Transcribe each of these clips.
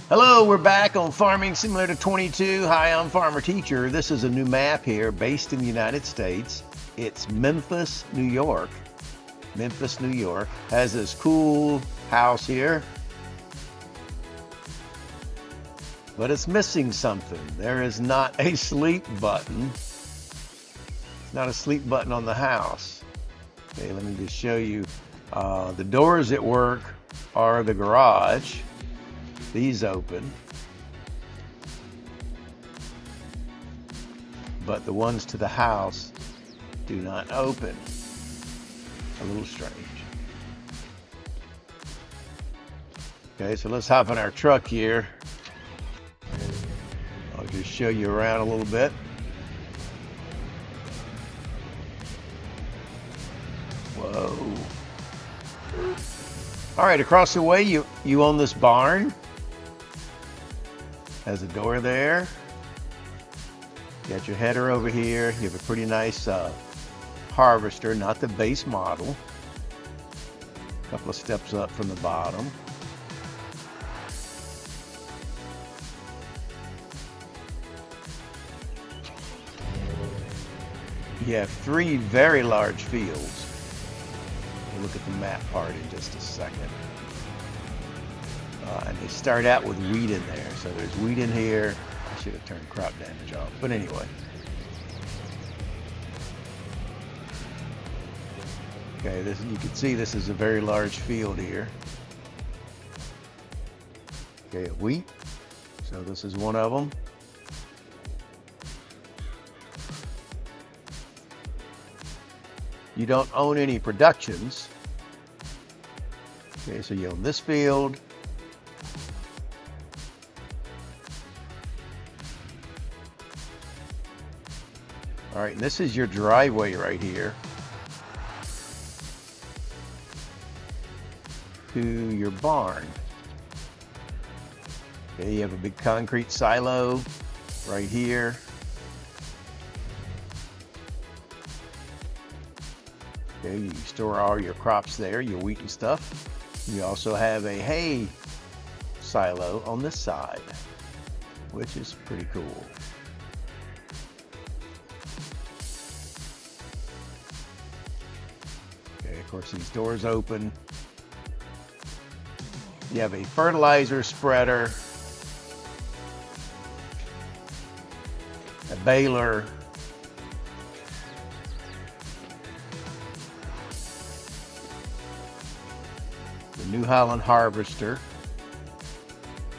Hello, we're back on Farming Simulator 22. Hi, I'm Farmer Teacher. This is a new map here based in the United States. It's Memphis, New York. Memphis, New York. Has this cool house here. But it's missing something. There is not a sleep button. It's not a sleep button on the house. Okay, let me just show you. The doors at work are the garage. These open, but the ones to the house do not open. A little strange. Okay, so let's hop in our truck here. I'll just show you around a little bit. Whoa. All right, across the way you own this barn. Has a door there. You got your header over here. You have a pretty nice harvester, not the base model. A couple of steps up from the bottom. You have 3 very large fields. We'll look at the map part in just a second. And they start out with wheat in there. So there's wheat in here. I should have turned crop damage off. But anyway. Okay, you can see this is a very large field here. Okay, wheat. So this is one of them. You don't own any productions. Okay, so you own this field. All right, and this is your driveway right here to your barn. Okay, you have a big concrete silo right here. Okay, you store all your crops there, your wheat and stuff. You also have a hay silo on this side, which is pretty cool. Of course, these doors open. You have a fertilizer spreader, a baler, the New Holland harvester,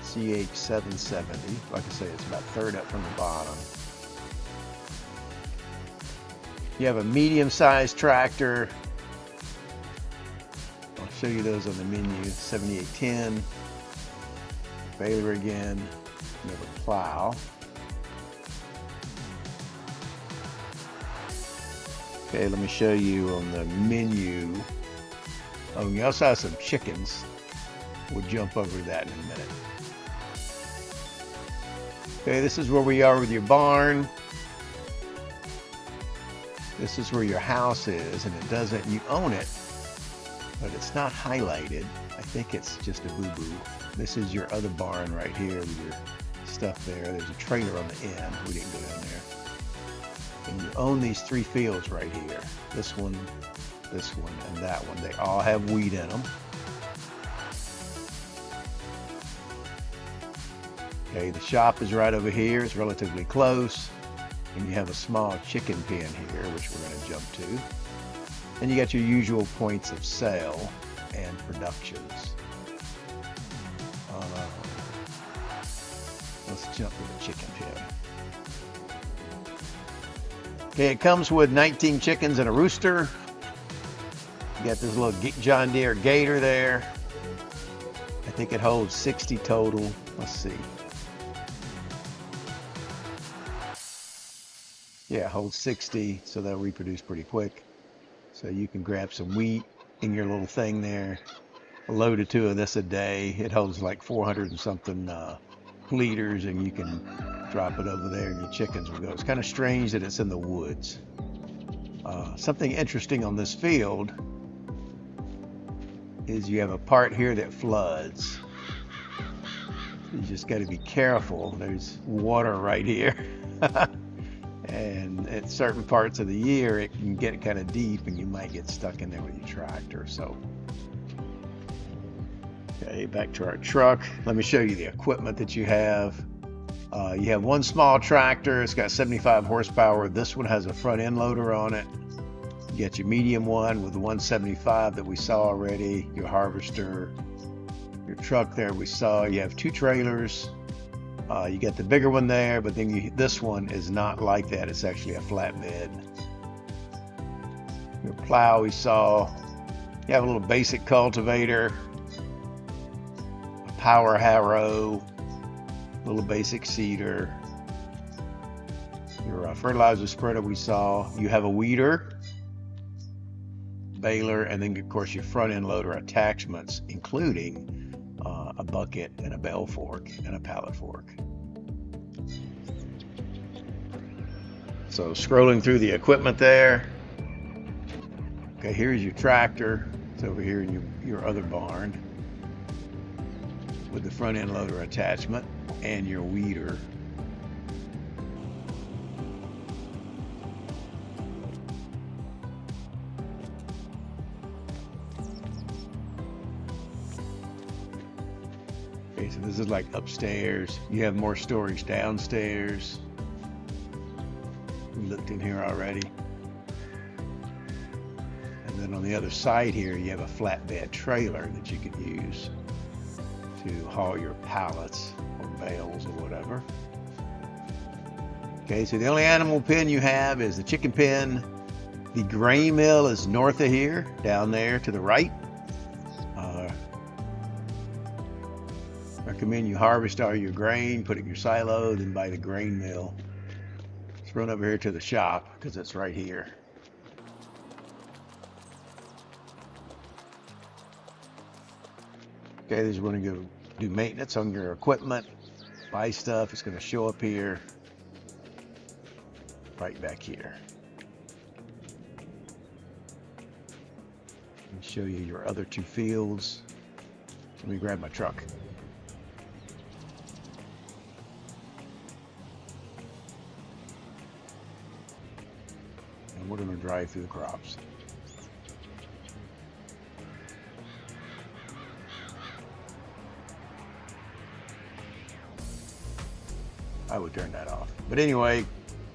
CH770. Like I say, it's about third up from the bottom. You have a medium-sized tractor. Show you those on the menu. 7810, baler again. You have a plow. Okay, let me show you on the menu. Oh, you also have some chickens. We'll jump over that in a minute. Okay, this is where we are with your barn. This is where your house is, and it doesn't, you own it, but it's not highlighted. I think it's just a boo-boo. This is your other barn right here with your stuff there. There's a trailer on the end. We didn't go down there. And you own these 3 fields right here. This one, and that one. They all have wheat in them. Okay, the shop is right over here. It's relatively close. And you have a small chicken pen here, which we're going to jump to. And you got your usual points of sale and productions. Let's jump to the chicken pen. Okay, it comes with 19 chickens and a rooster. You got this little John Deere gator there. I think it holds 60 total. Let's see. Yeah, it holds 60, so they'll reproduce pretty quick. So you can grab some wheat in your little thing there. A load or 2 of this a day. It holds like 400 and something liters, and you can drop it over there and your chickens will go. It's kind of strange that it's in the woods. Something interesting on this field is you have a part here that floods. You just got to be careful. There's water right here. And at certain parts of the year, it can get kind of deep and you might get stuck in there with your tractor. So, okay, back to our truck. Let me show you the equipment that you have. You have one small tractor. It's got 75 horsepower. This one has a front end loader on it. You got your medium one with the 175 that we saw already, your harvester, your truck there we saw. You have two trailers. You got the bigger one there, but then this one is not like that. It's actually a flatbed. Your plow we saw. You have a little basic cultivator, a power harrow, a little basic seeder. Your fertilizer spreader we saw. You have a weeder, baler, and then of course your front end loader attachments, including a bucket and a bell fork and a pallet fork. So scrolling through the equipment there. Okay, here's your tractor. It's over here in your other barn with the front end loader attachment and your weeder. Okay, so this is like upstairs. You have more storage downstairs. We looked in here already. And then on the other side here, you have a flatbed trailer that you could use to haul your pallets or bales or whatever. Okay, so the only animal pen you have is the chicken pen. The grain mill is north of here, down there to the right. Recommend you harvest all your grain, put it in your silo, then buy the grain mill. Let's run over here to the shop because it's right here. Okay, this is when you go do maintenance on your equipment, buy stuff. It's going to show up here, right back here. Let me show you your other two fields. Let me grab my truck. And we're going to drive through the crops. I would turn that off. But anyway,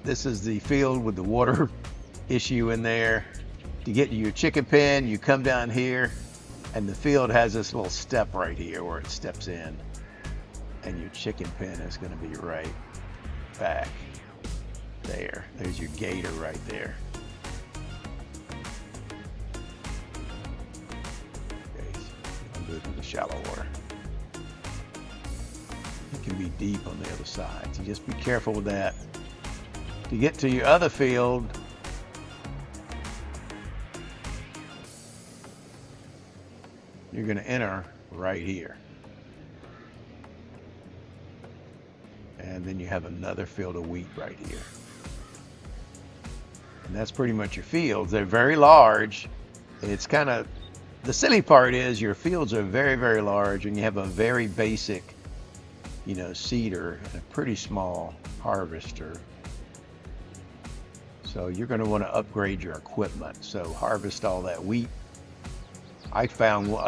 this is the field with the water issue in there. To get to your chicken pen, you come down here, and the field has this little step right here where it steps in. And your chicken pen is going to be right back there. There's your gator right there. Okay, so I'll go through the shallow water. It can be deep on the other side, so just be careful with that. To get to your other field, you're going to enter right here. And then you have another field of wheat right here. And that's pretty much your fields. They're very large. It's kind of, the silly part is your fields are very, very large, and you have a very basic, seeder and a pretty small harvester. So you're going to want to upgrade your equipment. So harvest all that wheat. I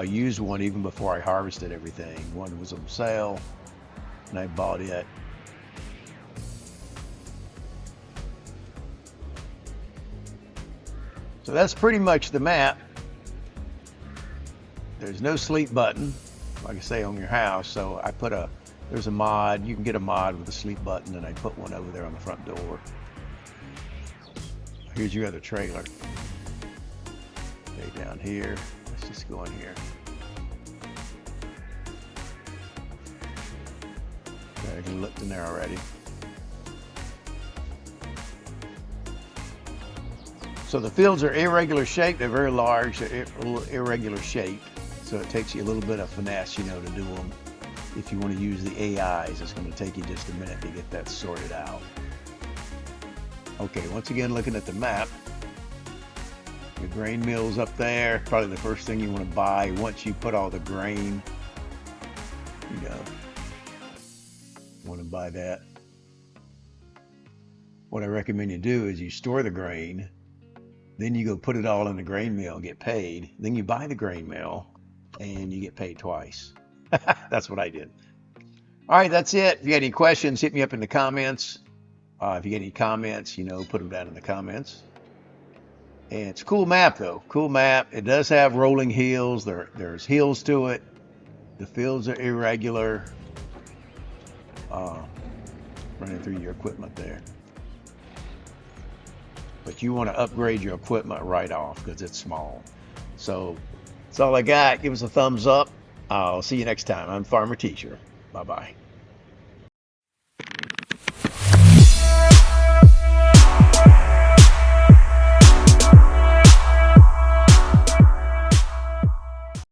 used one even before I harvested everything. One was on sale, and I bought it. So that's pretty much the map. There's no sleep button, like I say, on your house. So I put there's a mod. You can get a mod with a sleep button, and I put one over there on the front door. Here's your other trailer. Okay, down here. Let's just go in here. Okay, you looked in there already. So the fields are irregular shaped. They're very large. They're a little irregular shaped. So it takes you a little bit of finesse, to do them. If you want to use the AIs, it's going to take you just a minute to get that sorted out. Okay, once again, looking at the map, your grain mill's up there. Probably the first thing you want to buy once you put all the grain, want to buy that. What I recommend you do is you store the grain, then you go put it all in the grain mill and get paid. Then you buy the grain mill and you get paid twice. That's what I did. All right, that's it. If you got any questions, hit me up in the comments. If you get any comments, put them down in the comments. And it's a cool map, though. Cool map. It does have rolling hills. There's hills to it. The fields are irregular. Running through your equipment there. But you want to upgrade your equipment right off because it's small. So that's all I got. Give us a thumbs up. I'll see you next time. I'm Farmer Teacher. Bye-bye.